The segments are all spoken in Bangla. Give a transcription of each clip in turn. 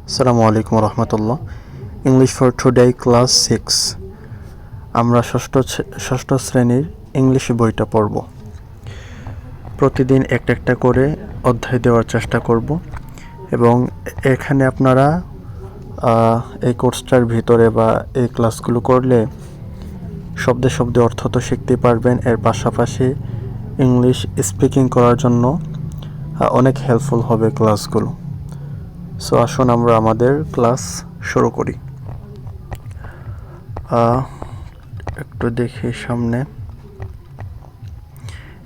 আসসালামু আলাইকুম রহমতুল্লাহ। English for today class 6। আমরা ষষ্ঠ শ্রেণীর ইংলিশ বইটা পড়ব। প্রতিদিন একটা একটা করে অধ্যায় দেওয়ার চেষ্টা করব এবং এখানে আপনারা এই কোর্সটার ভিতরে বা এই ক্লাসগুলো করলে শব্দে শব্দে অর্থ তো শিখতে পারবেন, এর পাশাপাশি ইংলিশ স্পিকিং করার জন্য অনেক হেল্পফুল হবে ক্লাসগুলো। সো আসুন আমরা আমাদের ক্লাস শুরু করি। একটু দেখি সামনে,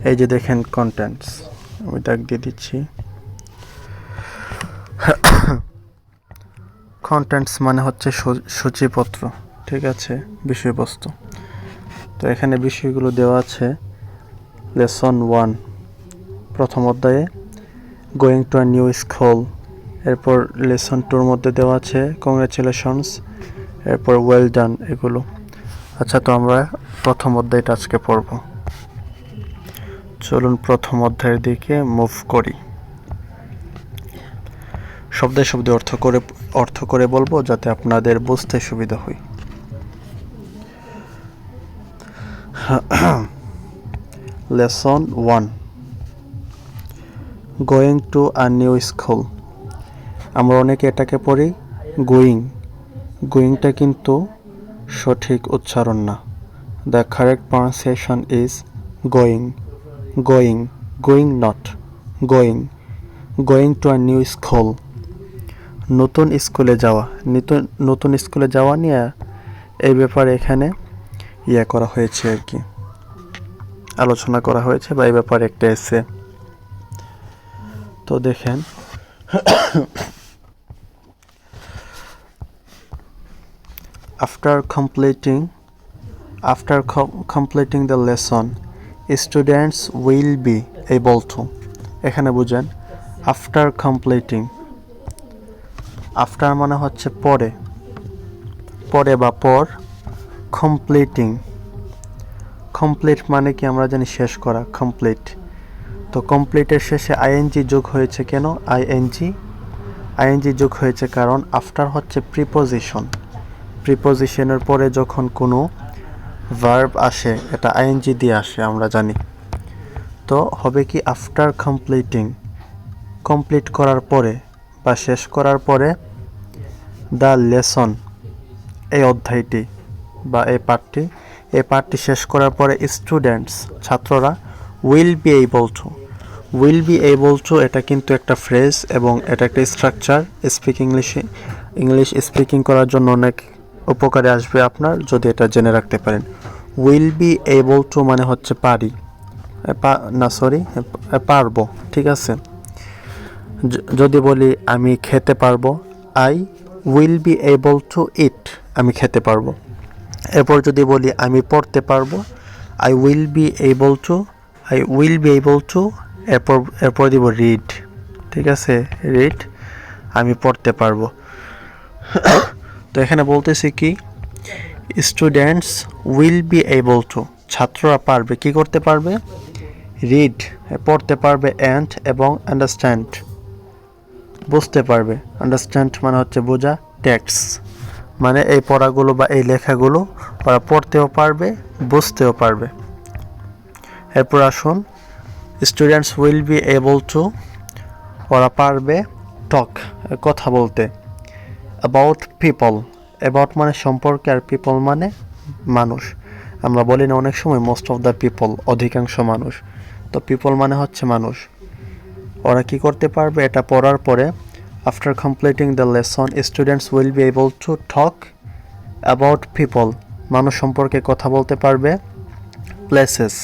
এই যে দেখেন কন্টেন্টস, আমি দাগ দিয়ে দিচ্ছি। কন্টেন্টস মানে হচ্ছে সূচিপত্র, ঠিক আছে, বিষয়বস্তু। তো এখানে বিষয়গুলো দেওয়া আছে। লেসন 1 প্রথম অধ্যায়ে going to a new school. এরপর লেসন 2-র মধ্যে দেওয়া আছে কংগ্রাচুলেশনস, এরপর ওয়েল ডান, এগুলো। আচ্ছা, তো আমরা প্রথম অধ্যায়টা আজকে পড়ব। চলুন প্রথম অধ্যায়ের দিকে মুভ করি। শব্দে শব্দে অর্থ করে বলবো যাতে আপনাদের বুঝতে সুবিধা হয়। Lesson 1 going to a new school. আমরা অনেকে এটাকে পড়ি গোয়িং। গোয়িংটা কিন্তু সঠিক উচ্চারণ না। The correct pronunciation is going. Going, going not going. Going to a new school, নতুন স্কুলে যাওয়া। নতুন স্কুলে যাওয়া নিয়ে এই ব্যাপারে এখানে করা হয়েছে আর কি, আলোচনা করা হয়েছে, বা এই ব্যাপারে একটা এসে। তো দেখেন, after completing the lesson, students will be able to, এখানে বুঝেন after completing, আফটার মানে হচ্ছে পরে, পরে বা পর। কমপ্লিটিং, কমপ্লিট মানে কি আমরা জানি শেষ করা, কমপ্লিট। তো কমপ্লিটের শেষে আইএনজি যোগ হয়েছে কেন? আইএনজি যোগ হয়েছে কারণ আফটার হচ্ছে প্রিপোজিশন। প্রিপোজিশনের পরে যখন কোনো ভার্ব আসে এটা আইএনজি দিয়ে আসে, আমরা জানি। তো হবে কি আফটার কমপ্লিটিং, কমপ্লিট করার পরে বা শেষ করার পরে, দ্য লেসন, এই অধ্যায়টি বা এই পাঠটি শেষ করার পরে স্টুডেন্টস, ছাত্ররা, উইল বি এবল টু, এটা কিন্তু একটা ফ্রেজ এবং এটা একটা স্ট্রাকচার। ইংলিশ স্পিকিং করার জন্য অনেক উপকারে আসবে আপনার যদি এটা জেনে রাখতে পারেন। উইল বি এবল টু মানে হচ্ছে পারি, পারবো, ঠিক আছে। যদি বলি আমি খেতে পারবো, I will be able to eat, আমি খেতে পারবো। এরপর যদি বলি আমি পড়তে পারবো, I will be able to, এরপর দিব রিড, ঠিক আছে, রিড, আমি পড়তে পারবো। তো এখানে বলতেছি কি students will be able two, ছাত্ররা পারবে, কি করতে পারবে? রিড, পড়তে পারবে, অ্যান্ড এবং আন্ডারস্ট্যান্ড, বুঝতে পারবে। আন্ডারস্ট্যান্ড মানে হচ্ছে বোঝা, টেক্সট মানে এই পড়াগুলো বা এই লেখাগুলো ওরা পড়তেও পারবে, বুঝতেও পারবে। এরপর আসুন, students will be able two, ওরা পারবে টক, কথা বলতে। অ্যাবাউট পিপল, অ্যাবাউট মানে সম্পর্কে, আর পিপল মানে মানুষ। আমরা বলি না অনেক সময় মোস্ট অফ দ্য পিপল, অধিকাংশ মানুষ। তো পিপল মানে হচ্ছে মানুষ। ওরা কি করতে পারবে? এটা পড়ার পরে after completing the lesson students will be able to talk about people, মানুষ সম্পর্কে কথা বলতে পারবে। প্লেসেস,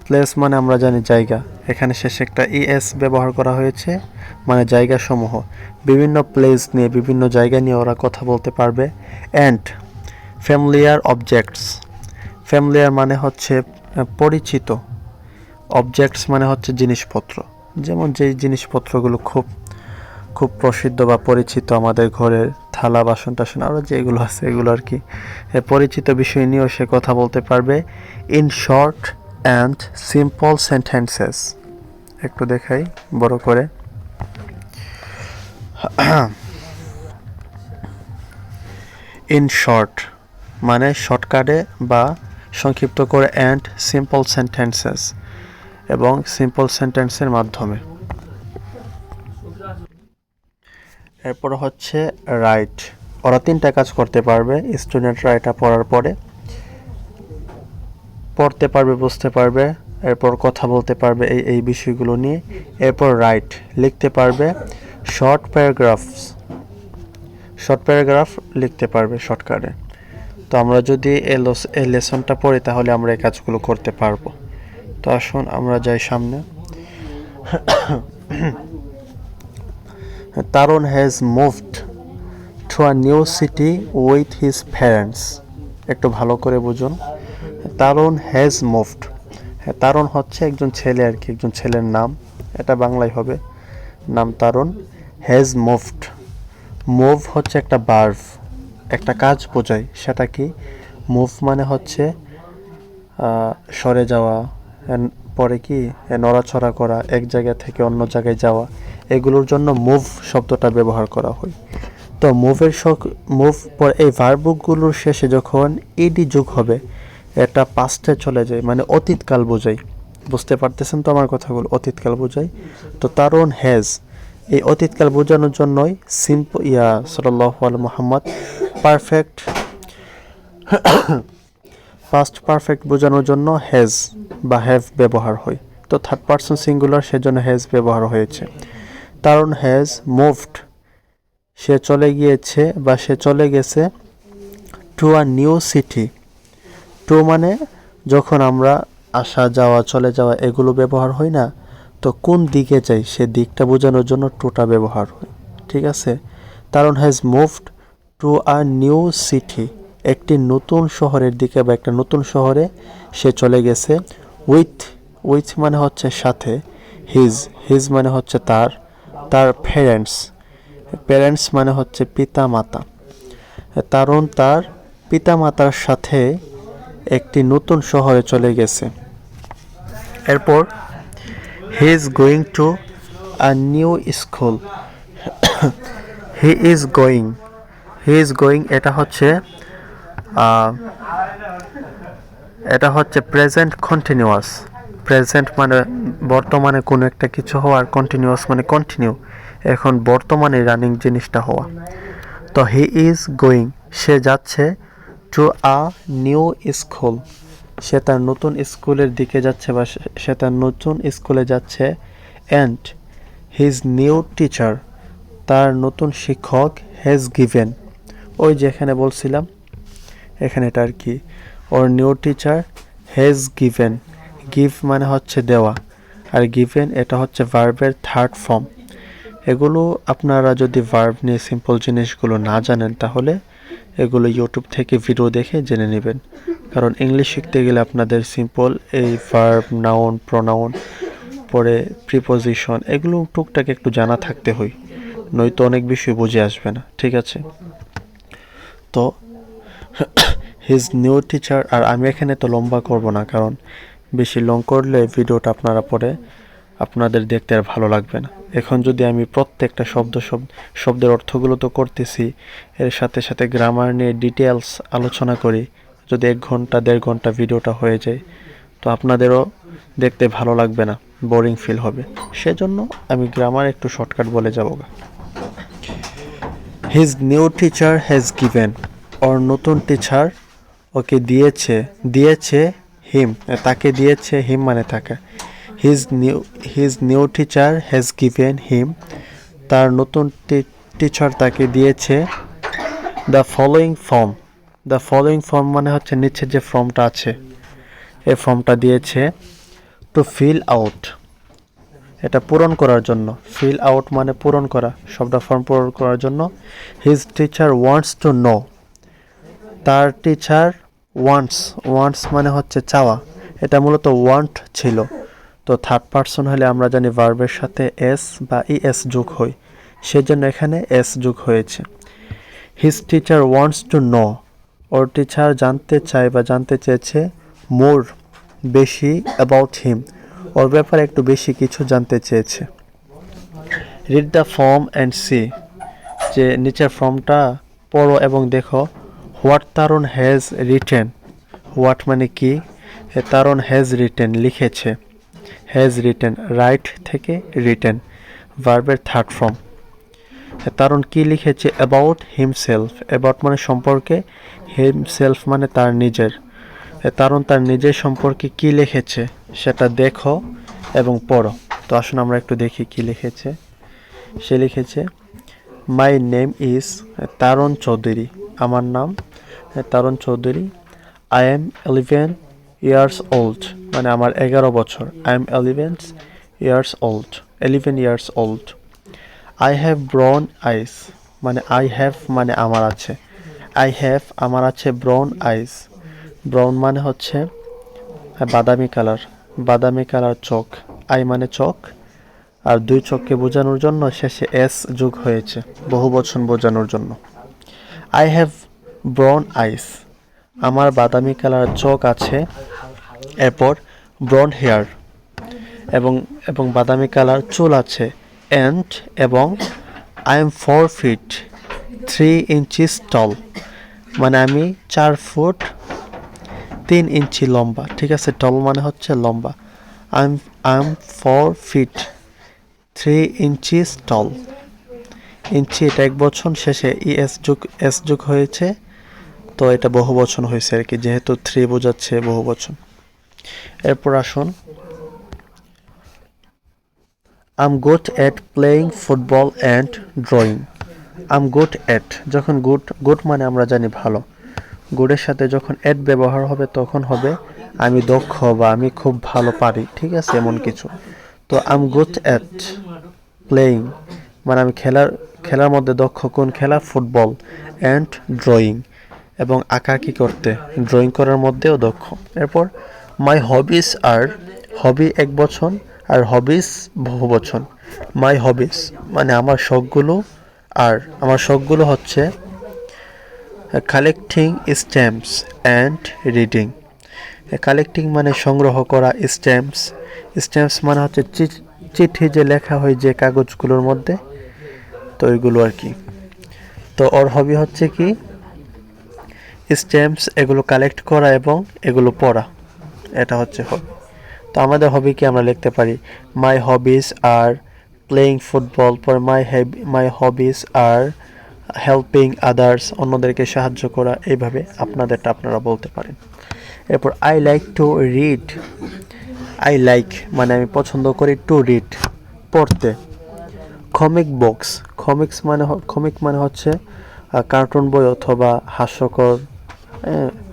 প্লেস মানে আমরা জানি জায়গা, এখানে শেষে একটা ইএস ব্যবহার করা হয়েছে, মানে জায়গাসমূহ। বিভিন্ন প্লেস নিয়ে, বিভিন্ন জায়গা নিয়ে ওরা কথা বলতে পারবে। অ্যান্ড ফ্যামিলিয়ার অবজেক্টস, ফ্যামিলিয়ার মানে হচ্ছে পরিচিত, অবজেক্টস মানে হচ্ছে জিনিসপত্র। যেমন যেই জিনিসপত্রগুলো খুব খুব প্রসিদ্ধ বা পরিচিত আমাদের ঘরের, থালা বাসন টাসন আরও যেগুলো আছে এগুলো আর কি, পরিচিত বিষয় নিয়েও সে কথা বলতে পারবে। In short and simple sentences, একটু দেখাই বড় করে। ইন শর্ট মানে শর্টকাটে বা সংক্ষিপ্ত করে, অ্যান্ড সিম্পল সেন্টেন্সেস এবং সিম্পল সেন্টেন্সের মাধ্যমে। এরপর হচ্ছে রাইট। ওরা 3টা কাজ করতে পারবে স্টুডেন্টরা এটা পড়ার পরে। পড়তে পারবে, বুঝতে পারবে, এরপর কথা বলতে পারবে এই বিষয়গুলো নিয়ে। এরপর রাইট লিখতে পারবে, শর্ট প্যারাগ্রাফ লিখতে পারবে শর্টকাটে। তো আমরা যদি এই লেসনটা পড়ি তাহলে আমরা এই কাজগুলো করতে পারবো। তো আসুন আমরা যাই সামনে। Tarun has moved two a new city with his parents. একটু ভালো করে বুঝুন। তারুণ হ্যাজ মুভড, হ্যাঁ তারুণ হচ্ছে একজন ছেলে আর কি, একজন ছেলের নাম, এটা বাংলায় হবে, নাম তারুণ। হ্যাজ মুভড, মুভ হচ্ছে একটা ভার্ব, একটা কাজ বোঝায়। সেটা কি? মুভ মানে হচ্ছে সরে যাওয়া, পরে কি নড়াচড়া করা, এক জায়গা থেকে অন্য জায়গায় যাওয়া, এগুলোর জন্য মুভ শব্দটা ব্যবহার করা হয়। তো মুভ পর এই ভার্বগুলোর শেষে যখন ইডি যোগ হবে এটা পাস্টে চলে যায়, মানে অতীতকাল বোঝায়। বুঝতে পারতেছেন তো আমার কথাগুলো? অতীতকাল বোঝায়। তো তারুণ হ্যাজ, এই অতীতকাল বোঝানোর জন্যই সাল্লাল্লাহু আলা মুহাম্মদ পারফেক্ট পাস্ট পারফেক্ট বোঝানোর জন্য হ্যাজ বা হ্যাভ ব্যবহার হয়। তো থার্ড পারসন সিঙ্গুলার, সেজন্য হ্যাজ ব্যবহার হয়েছে। তারুণ হ্যাজ মুভড, সে চলে গিয়েছে বা সে চলে গেছে, to a new city. To মানে যখন আমরা আসা যাওয়া চলে যাওয়া এগুলো ব্যবহার হয় না, তো কোন দিকে যাই সে দিকটা বোঝানোর জন্য টুটা ব্যবহার হয়। ঠিক আছে? Tarun has moved two a new city, একটি নতুন শহরের দিকে বা একটা নতুন শহরে সে চলে গেছে। উইথ মানে হচ্ছে সাথে, হিজ মানে হচ্ছে তার প্যারেন্টস মানে হচ্ছে পিতা মাতা। তারুণ তার পিতা মাতার সাথে একটি নতুন শহরে চলে গেছে। এরপর he is going to a new school. He is going এটা হচ্ছে প্রেজেন্ট কন্টিনিউয়াস। প্রেজেন্ট মানে বর্তমানে কোনো একটা কিছু হওয়ার, কন্টিনিউয়াস মানে কন্টিনিউ, এখন বর্তমানে রানিং জিনিসটা হওয়া। তো হি ইজ গোয়িং, সে যাচ্ছে, টু আ নিউ স্কুল, সে তার নতুন স্কুলের দিকে যাচ্ছে বা সে তার নতুন স্কুলে যাচ্ছে। অ্যান্ড হিজ নিউ টিচার, তার নতুন শিক্ষক, হ্যাজ গিভেন, ওই যেখানে বলছিলাম এখানে এটা আর কি, ওর new teacher has given. Give মানে হচ্ছে দেওয়া, আর গিভেন এটা হচ্ছে ভার্বের থার্ড ফর্ম। এগুলো আপনারা যদি ভার্ব নিয়ে সিম্পল জিনিসগুলো না জানেন তাহলে এগুলো ইউটিউব থেকে ভিডিও দেখে জেনে নেবেন। কারণ ইংলিশ শিখতে গেলে আপনাদের সিম্পল এই ভার্ব, নাউন, প্রোনাউন, পরে প্রিপোজিশন এগুলো টুকটাক একটু জানা থাকতে হয়, নয়তো অনেক বিষয় বুঝে আসবে না। ঠিক আছে? তো হিজ নিউ টিচার, আর আমি এখানে তো লম্বা করব না, কারণ বেশি লং করলে ভিডিওটা আপনারা পরে আপনাদের দেখতে আর ভালো লাগবে না। এখন যদি আমি প্রত্যেকটা শব্দের অর্থগুলো তো করতেছি, এর সাথে সাথে গ্রামার নিয়ে ডিটেলস আলোচনা করি, যদি 1 ঘন্টা 1.5 ঘন্টা ভিডিওটা হয়ে যায় তো আপনাদেরও দেখতে ভালো লাগবে না, বোরিং ফিল হবে। সেজন্য আমি গ্রামার একটু শর্টকাট বলে যাব। His new teacher has given, ওর নতুন টিচার ওকে দিয়েছে হিম, তাকে দিয়েছে, হিম মানে তাকে। His new teacher has given him, তার নতুন টিচার তাকে দিয়েছে দ্য ফলোয়িং ফর্ম মানে হচ্ছে নিচে যে ফর্মটা আছে এই ফর্মটা দিয়েছে। টু ফিল আউট, এটা পূরণ করার জন্য। ফিল আউট মানে পূরণ করা, সবটা ফর্ম পূরণ করার জন্য। His teacher wants to know, তার টিচার ওয়ান্টস মানে হচ্ছে চাওয়া, এটা মূলত ওয়ান্ট ছিল। তো থার্ড পারসন হলে আমরা জানি ভার্বের সাথে এস বা ইএস যোগ হয়, সেজন্য এখানে এস যোগ হয়েছে। His teacher wants to know, or teacher জানতে চায় বা জানতে চেয়েছে মোর, বেশি, অ্যাবাউট হিম, ওর ব্যাপারে একটু বেশি কিছু জানতে চেয়েছে। Read the form and see, যে নিচের ফর্মটা পড়ো এবং দেখো what Tarun has written, what মানে কি, তারুণ হ্যাজ রিটেন লিখেছে, হ্যাজ রিটেন রাইট থেকে রিটেন ভার্বের থার্ড ফর্ম। তারুণ কি লিখেছে, অ্যাবাউট হিমসেলফ, অ্যাবাউট মানে সম্পর্কে, হিমসেলফ মানে তার নিজের। তারুণ তার নিজের সম্পর্কে কি লিখেছে সেটা দেখো এবং পড়ো। তো আসুন আমরা একটু দেখি কি লিখেছে। সে লিখেছে my name is Tarun Chowdhury, আমার নাম Tarun Chowdhury. I am 11 years old, মানে আমার 11 বছর। I am 11 years old, 11 years old. I have brown eyes, মানে আই হ্যাভ মানে আমার আছে, আই হ্যাভ আমার আছে ব্রাউন আইস। ব্রাউন মানে হচ্ছে বাদামি কালার, বাদামি কালার চোখ। আই মানে চোখ, আর দুই চোখকে বোঝানোর জন্য শেষে এস যোগ হয়েছে বহু বচন বোঝানোর জন্য। আই হ্যাভ ব্রাউন আইস, আমার বাদামি কালার চোখ আছে। এরপর ব্রাউন হেয়ার, এবং বাদামি কালার চুল আছে। অ্যান্ড এবং আই এম 4 feet 3 inches টল, মানে আমি 4 ফুট 3 ইঞ্চি লম্বা। ঠিক আছে, টল মানে হচ্ছে লম্বা। আই এম 4 feet 3 inches টল। ইঞ্চি এটা এক বচন, শেষে এস যোগ হয়েছে, তো এটা বহু বচন হয়েছে আর কি, যেহেতু 3 বোঝাচ্ছে বহু বচন। এরপর আসুন, I am good at playing football and drawing. I am good at, যখন গুড মানে আমরা জানি ভালো, গুডের সাথে যখন এট ব্যবহার হবে তখন হবে আমি দক্ষ বা আমি খুব ভালো পারি। ঠিক আছে, এমন কিছু। তো I am good at playing মানে আমি খেলার মধ্যে দক্ষ। কোন খেলা? ফুটবল। অ্যান্ড ড্রয়িং, এবং আঁকাআঁকি করতে, ড্রয়িং করার মধ্যেও দক্ষ। এরপর মাই হবিস আর, হবি এক বচন আর হবিস বহু বচন। মাই হবিস মানে আমার শখগুলো, আর আমার শখগুলো হচ্ছে collecting stamps and reading. Collecting মানে সংগ্রহ করা, স্ট্যাম্পস মানে হচ্ছে চিঠি যে লেখা হয় যে কাগজগুলোর মধ্যে, তো ওইগুলো আর কি। তো ওর হবি হচ্ছে কি স্ট্যাম্পস, এগুলো কালেক্ট করা এবং এগুলো পড়া, এটা হচ্ছে হবি। তো আমাদের হবি কি আমরা লিখতে পারি, মাই হবিস আর প্লেয়িং ফুটবল, পর মাই হবিস আর হেল্পিং আদার্স, অন্যদেরকে সাহায্য করা। এইভাবে আপনাদেরটা আপনারা বলতে পারেন। এরপর I like to read, I like মানে আমি পছন্দ করি, টু রিড পড়তে। কমিক বুকস, কমিক মানে হচ্ছে কার্টুন বই অথবা হাস্যকর,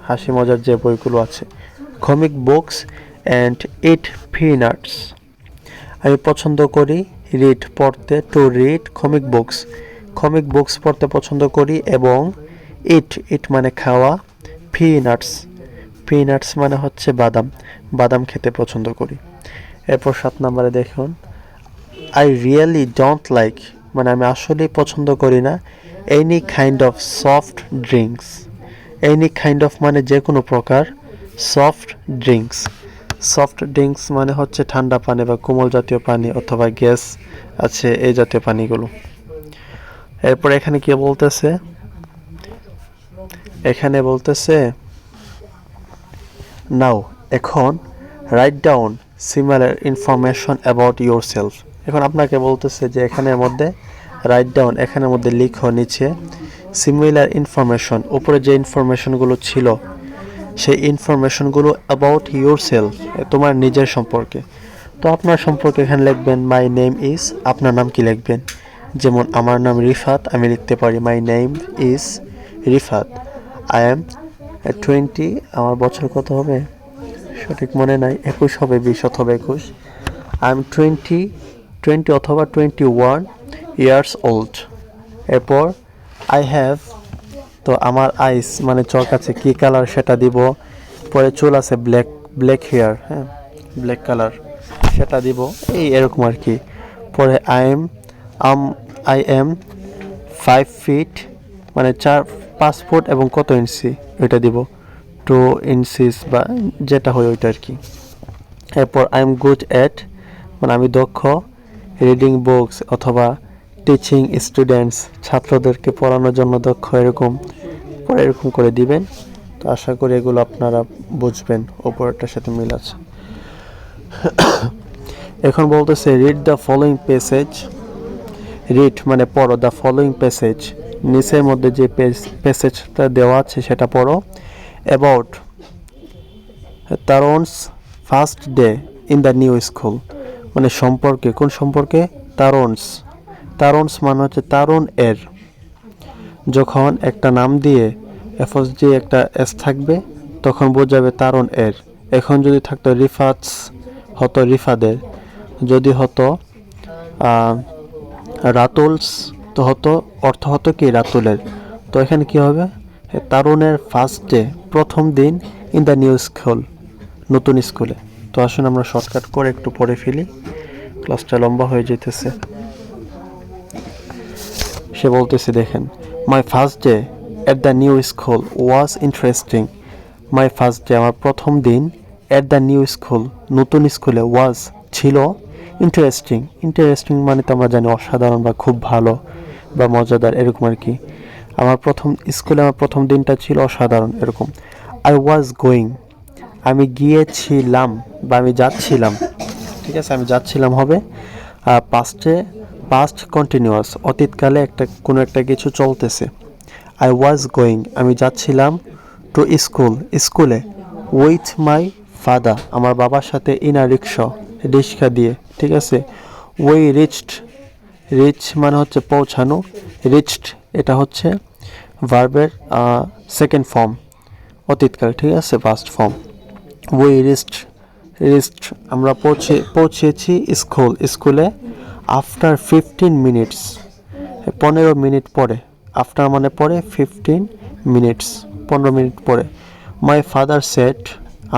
হাসি মজার যে বইগুলো আছে, comic books and it peanuts. আমি পছন্দ করি রিড পড়তে, টু রিড কমিক বুকস পড়তে পছন্দ করি, এবং ইট মানে খাওয়া, পিনাটস মানে হচ্ছে বাদাম খেতে পছন্দ করি। এরপর 7 নম্বরে দেখুন, আই রিয়েলি ডোন্ট লাইক মানে আমি আসলেই পছন্দ করি না, any kind of soft drinks. Any kind of মানে যে কোনো প্রকার, সফট ড্রিঙ্কস মানে হচ্ছে ঠান্ডা পানি বা কোমল জাতীয় পানি অথবা গ্যাস আছে এই জাতীয় পানিগুলো। এরপর এখানে কি বলতেছে, নাও এখন write down similar information about your self. এখন আপনাকে বলতেছে যে এখানের মধ্যে রাইট ডাউন, এখানের মধ্যে লিখো নিচে সিমিলার ইনফরমেশন, উপরে যে ইনফরমেশনগুলো ছিল সেই ইনফরমেশনগুলো অ্যাবাউট ইয়োর সেলফ, তোমার নিজের সম্পর্কে। তো আপনার সম্পর্কে এখানে লিখবেন মাই নেম ইজ, আপনার নাম কি লিখবেন, যেমন আমার নাম রিফাত, আমি লিখতে পারি my name is Rifat. I am 20, আমার বছর কত হবে সঠিক মনে নাই, 21 হবে, 20 অথবা 21। আই এম 20 অথবা 21 ইয়ার্স ওল্ড। এরপর আই হ্যাভ, তো আমার আইস মানে চোখ আছে, কি কালার সেটা দিব। পরে চুল আছে ব্ল্যাক হেয়ার, হ্যাঁ ব্ল্যাক কালার, সেটা দিব, এই এরকম আর কি। পরে আই এম 5 feet মানে 5 ফুট এবং কত ইঞ্চি ওইটা দিব, 2 inches বা যেটা হয় ওইটা আর কি। এরপর আই এম গুড এট মানে আমি দক্ষ, রিডিং বুকস অথবা টিচিং স্টুডেন্টস ছাত্রদেরকে পড়ানোর জন্য দক্ষ, এরকম পরে এরকম করে দিবেন। তো আশা করি এগুলো আপনারা বুঝবেন, উপরেরটার সাথে মিল আছে। এখন বলতেছে read the following passage. Read মানে পড়ো, দ্য ফলোয়িং প্যাসেজ নিচের মধ্যে যে প্যাসেজটা দেওয়া আছে সেটা পড়ো। About Tarun's first day in the new school, মানে সম্পর্কে, কোন সম্পর্কে? তারুণস। তারুণস মানে হচ্ছে তারুণ এর। যখন একটা নাম দিয়ে এফস দিয়ে একটা এস থাকবে তখন বোঝাবে তারুণ এর। এখন যদি থাকতো রিফাতস হতো রিফাদের, যদি হতো রাতুলস তো হতো অর্থ হতো কি রাতুলের। তো এখানে কি হবে? তারুণের ফার্স্ট ডে, প্রথম দিন ইন দ্য নিউ স্কুল, নতুন স্কুলে। তো আসুন আমরা শর্টকাট করে একটু পড়ে ফেলি, ক্লাসটা লম্বা হয়ে যেতেছে। সে বলতেছে দেখেন, my first day at the new school was interesting. My first day আমার প্রথম দিন, এট দ্য নিউ স্কুল নতুন স্কুলে, ওয়াজ ছিল, ইন্টারেস্টিং। ইন্টারেস্টিং মানে তো আমরা জানি অসাধারণ বা খুব ভালো বা মজাদার এরকম আর কি। আমার প্রথম স্কুলে আমার প্রথম দিনটা ছিল অসাধারণ এরকম। আই ওয়াজ গোয়িং আমি গিয়েছিলাম বা আমি যাচ্ছিলাম, ঠিক আছে, আমি যাচ্ছিলাম হবে পাস্টে, পাস্ট কন্টিনিউয়াস অতীতকালে একটা কোনো একটা কিছু চলতেছে। আই ওয়াজ গোয়িং আমি যাচ্ছিলাম, টু স্কুল স্কুলে, উইথ মাই ফাদার আমার বাবার সাথে, ইন আ রিক্সা রিক্সা দিয়ে, ঠিক আছে। উই রিচড রিচ মানে হচ্ছে পৌঁছানো, রিচড এটা হচ্ছে ভার্বের সেকেন্ড ফর্ম অতীতকাল, ঠিক আছে, ফার্স্ট ফর্ম। উই রিচড আমরা পৌঁছেছি স্কুলে, আফটার 15 মিনিটস 15 মিনিট পরে, আফটার মানে পরে, 15 মিনিটস 15 মিনিট পরে। মাই ফাদার সেট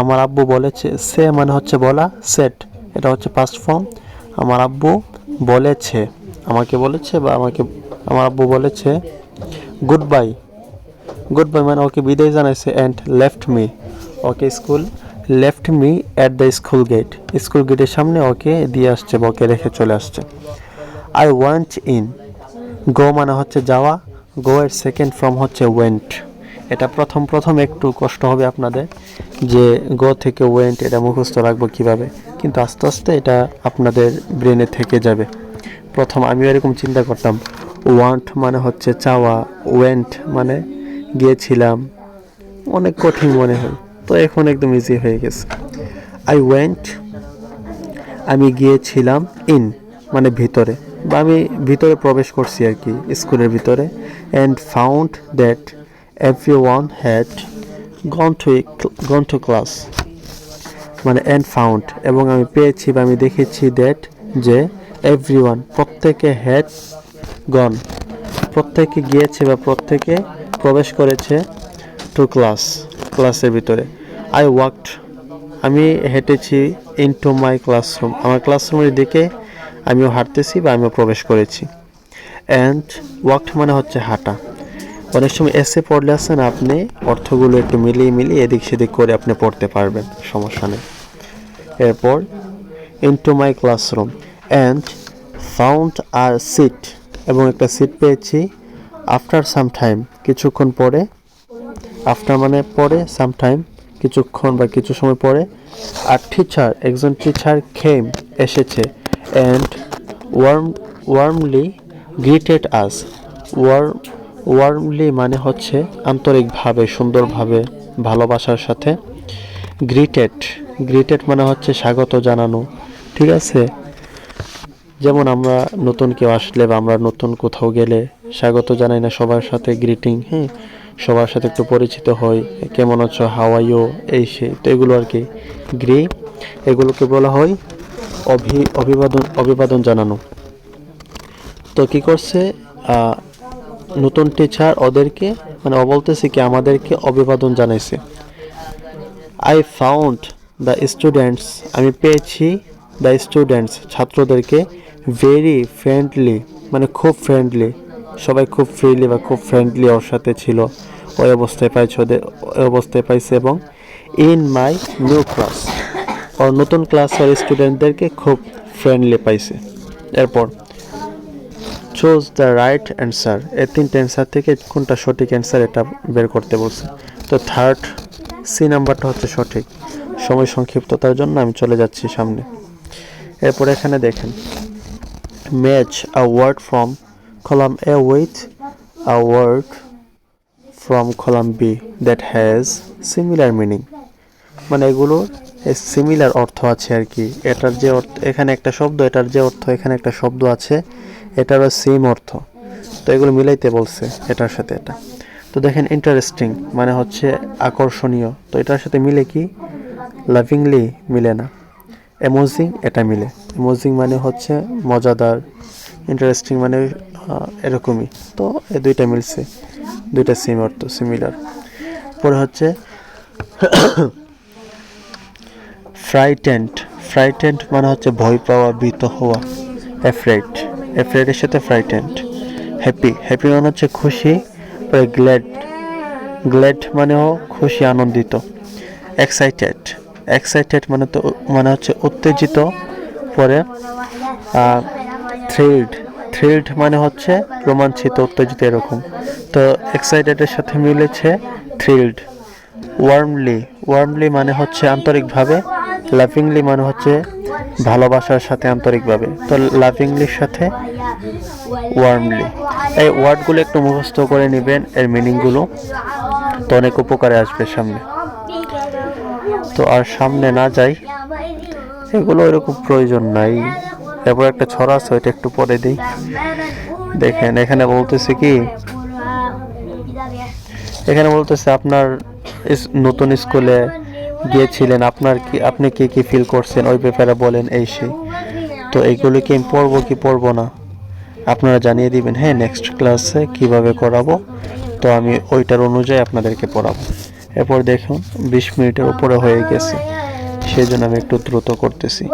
আমার আব্বু বলেছে, সে মানে হচ্ছে বলা, সেট এটা হচ্ছে পাস্ট ফর্ম। আমার আব্বু বলেছে, আমাকে বলেছে বা আমার আব্বু বলেছে, গুড বাই মানে ওকে বিদায় জানাইছে, and left me okay left me at the school গেটের সামনে ওকে দিয়ে আসছে বা ওকে রেখে চলে আসছে। আই ওয়েন্ট ইন গো মানে হচ্ছে যাওয়া, গো এর সেকেন্ড ফর্ম হচ্ছে ওয়েন্ট। এটা প্রথম একটু কষ্ট হবে আপনাদের যে গো থেকে ওয়েন্ট এটা মুখস্থ রাখবো কিভাবে, কিন্তু আস্তে আস্তে এটা আপনাদের ব্রেনে থেকে যাবে। প্রথম আমিও এরকম চিন্তা করতাম, ওয়ান্ট মানে হচ্ছে চাওয়া, ওয়েন্ট মানে গিয়েছিলাম, অনেক কঠিন মনে হয়, তো এখন একদম ইজি হয়ে গেছে। আই ওয়েন্ট আমি গিয়েছিলাম, ইন মানে ভিতরে, বা আমি ভিতরে প্রবেশ করছি আর কি স্কুলের ভিতরে। And found that everyone had gone to class মানে অ্যান্ড ফাউন্ড এবং আমি পেয়েছি বা আমি দেখেছি দ্যাট যে এভরিওয়ান প্রত্যেকে, হ্যাড গন প্রত্যেকে গিয়েছে বা প্রত্যেকে প্রবেশ করেছে, টু ক্লাসের ভিতরে। আই ওয়াকড আমি হেঁটেছি, ইনটু মাই ক্লাসরুম আমার ক্লাসরুমের দিকে আমিও হাঁটতেছি বা আমিও প্রবেশ করেছি। অ্যান্ড ওয়াকড মানে হচ্ছে হাঁটা। অনেক সময় এসে পড়লে আসেন আপনি অর্থগুলো একটু মিলিয়ে এদিক সেদিক করে আপনি পড়তে পারবেন, সমস্যা নেই। এরপর into my classroom and found our seat এবং একটা সিট পেয়েছি, আফটার সাম টাইম কিছুক্ষণ পরে, আফটার মানে পরে, সাম টাইম কিছুক্ষণ বা কিছু সময় পরে। আর টিচার একজন টিচার কেম এসেছে, and warmly greeted us warmly মানে হচ্ছে আন্তরিকভাবে, সুন্দরভাবে, ভালোবাসার সাথে। গ্রিটেড মানে হচ্ছে স্বাগত জানানো, ঠিক আছে। যেমন আমরা নতুন কেউ আসলে বা আমরা নতুন কোথাও গেলে স্বাগত জানাই না সবার সাথে, গ্রিটিং, হ্যাঁ, সবার সাথে একটু পরিচিত হই, কেমন আছো, হাউ আর ইউ, এই সেই, তো এগুলো আর কি এগুলোকে বলা হয় অভিবাদন জানানো। তো কি করছে নতুন টিচার ওদেরকে মানে বলতেছে কি আমাদেরকে অভিবাদন জানাইছে। আই ফাউন্ড দ্য স্টুডেন্টস আমি পেয়েছি, দ্য স্টুডেন্টস ছাত্রদেরকে, ভেরি ফ্রেন্ডলি মানে খুব ফ্রেন্ডলি, সবাই খুব ফ্রিলি বা খুব ফ্রেন্ডলি ওর সাথে ছিল, ওই অবস্থায় পাইছে। এবং ইন মাই নিউ ক্লাস ওর নতুন ক্লাসের স্টুডেন্টদেরকে খুব ফ্রেন্ডলি পাইছে। এরপর চুজ দ্য রাইট অ্যান্সার, এই তিনটে অ্যান্সার থেকে কোনটা সঠিক অ্যান্সার এটা বের করতে বলছে। তো থার্ড সি নাম্বারটা হচ্ছে সঠিক। সময় সংক্ষিপ্ততার জন্য আমি চলে যাচ্ছি সামনে। এরপর এখানে দেখেন, match a word from column A with a word from column B that has similar meaning, মানে এগুলোর সিমিলার অর্থ আছে আর কি। এটার যে অর্থ এখানে একটা শব্দ, এটার যে অর্থ এখানে একটা শব্দ আছে, এটারও সেম অর্থ। তো এগুলো মিলাইতে বলছে এটার সাথে এটা। তো দেখেন ইন্টারেস্টিং মানে হচ্ছে আকর্ষণীয়, তো এটার সাথে মিলে কি? লাভিংলি মিলে না। অ্যামেজিং এটা মিলে, অ্যামেজিং মানে হচ্ছে মজাদার, ইন্টারেস্টিং মানে এরকমই। তো এই দুইটা মিলছে, দুইটা সেম অর্থ, সিমিলার। পরে হচ্ছে ফ্রাইটেন্ড, ফ্রাইটেন্ড মানে হচ্ছে ভয় পাওয়া, ভীত হওয়া। অ্যাফ্রেড, অ্যাফ্রেডের সাথে ফ্রাইটেন্ড। হ্যাপি, হ্যাপি মানে হচ্ছে খুশি। পরে গ্ল্যাড, গ্ল্যাড মানেও খুশি, আনন্দিত। এক্সাইটেড, এক্সাইটেড মানে হচ্ছে উত্তেজিত। পরে থ্রিলড, থ্রিলড মানে হচ্ছে রোমাঞ্চিত, উত্তেজিত এরকম। তো এক্সাইটেডের সাথে মিলেছে থ্রিলড। ওয়ার্মলি, ওয়ার্মলি মানে হচ্ছে আন্তরিকভাবে। লাভিংলি মানে হচ্ছে ভালোবাসার সাথে আন্তরিকভাবে। তো লাভিংলির সাথে ওয়ার্মলি। এই ওয়ার্ডগুলো একটু মুখস্থ করে নেবেন, এর মিনিংগুলো, তো অনেক উপকারে আসবে সামনে। তো আর সামনে না যাই, এগুলো এরকম প্রয়োজন নাই। এরপর একটা ছড়া আছে, ওইটা একটু পরে দিই। দেখেন এখানে বলতেছে কি, এখানে বলতেছে আপনার নতুন স্কুলে গিয়েছিলেন, আপনি কি ফিল করছেন ওই ব্যাপারে বলেন, এই সেই। তো এইগুলো কি আমি পড়বো কি পড়বো না আপনারা জানিয়ে দিবেন, হ্যাঁ, নেক্সট ক্লাসে কিভাবে করাবো, তো আমি ওইটার অনুযায়ী আপনাদেরকে পড়াবো। এরপর দেখুন 20 মিনিটের উপরে হয়ে গেছে, সেই জন্য আমি একটু দ্রুত করতেছি।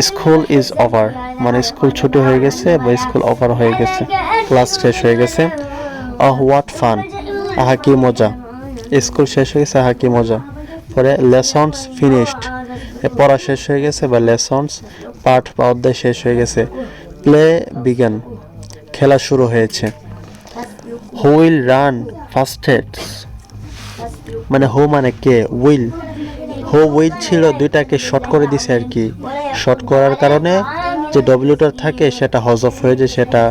স্কুল ইজ ওভার মানে স্কুল ছুটি হয়ে গেছে বা স্কুল ওভার হয়ে গেছে, ক্লাস শেষ হয়ে গেছে। হোয়াট ফান, আহা কি মজা, স্কুল শেষ হয়ে গেছে, আহা কি মজা। পরে লেসন্স ফিনিশড, পড়া শেষ হয়ে গেছে বা লেসন্স পাঠ বা অধ্যায় শেষ হয়ে গেছে। প্লে বিগান, খেলা শুরু হয়েছে। হু উইল রান ফাস্টেস্ট মানে হু মানে কে, উইল, হু উইল ছিল দুইটাকে শর্ট করে দিছে আর কি। শর্ট করার কারণে যে ডব্লিউটা থাকে সেটা হজফ হয়ে যায়, সেটা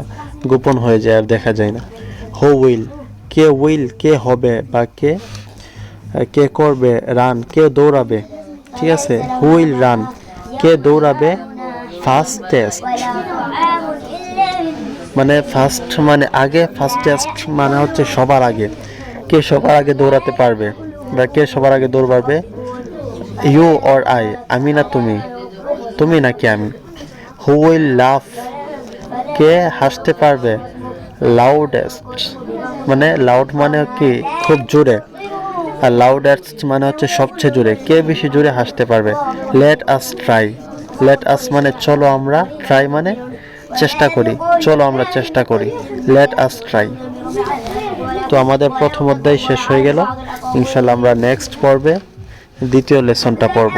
গোপন হয়ে যায় আর দেখা যায় না। হু উইল, কে উইল কে হবে বা কে করবে। রান কে দৌড়াবে, ঠিক আছে। হু উইল রান কে দৌড়াবে ফাস্টেস্ট মানে ফার্স্ট মানে আগে, ফাস্টেস্ট মানে হচ্ছে সবার আগে, কে সবার আগে দৌড়াতে পারবে বা কে সবার আগে দৌড় পারবে। ইউ অর আই, আমি না তুমি, তুমি নাকি আমি। হু উইল লাভ কে হাসতে পারবে লাউডেস্ট মানে লাউড মানে কি খুব জোরে, আর লাউডেস্ট মানে হচ্ছে সবচেয়ে জোরে, কে বেশি জোরে হাসতে পারবে। Let us try, let us মানে চলো আমরা, ট্রাই মানে চেষ্টা করি, চলো আমরা চেষ্টা করি। Let us try. তো আমাদের প্রথম অধ্যায় শেষ হয়ে গেল, ইনশাল্লাহ আমরা নেক্সট পর্বে দ্বিতীয় লেসনটা পড়ব।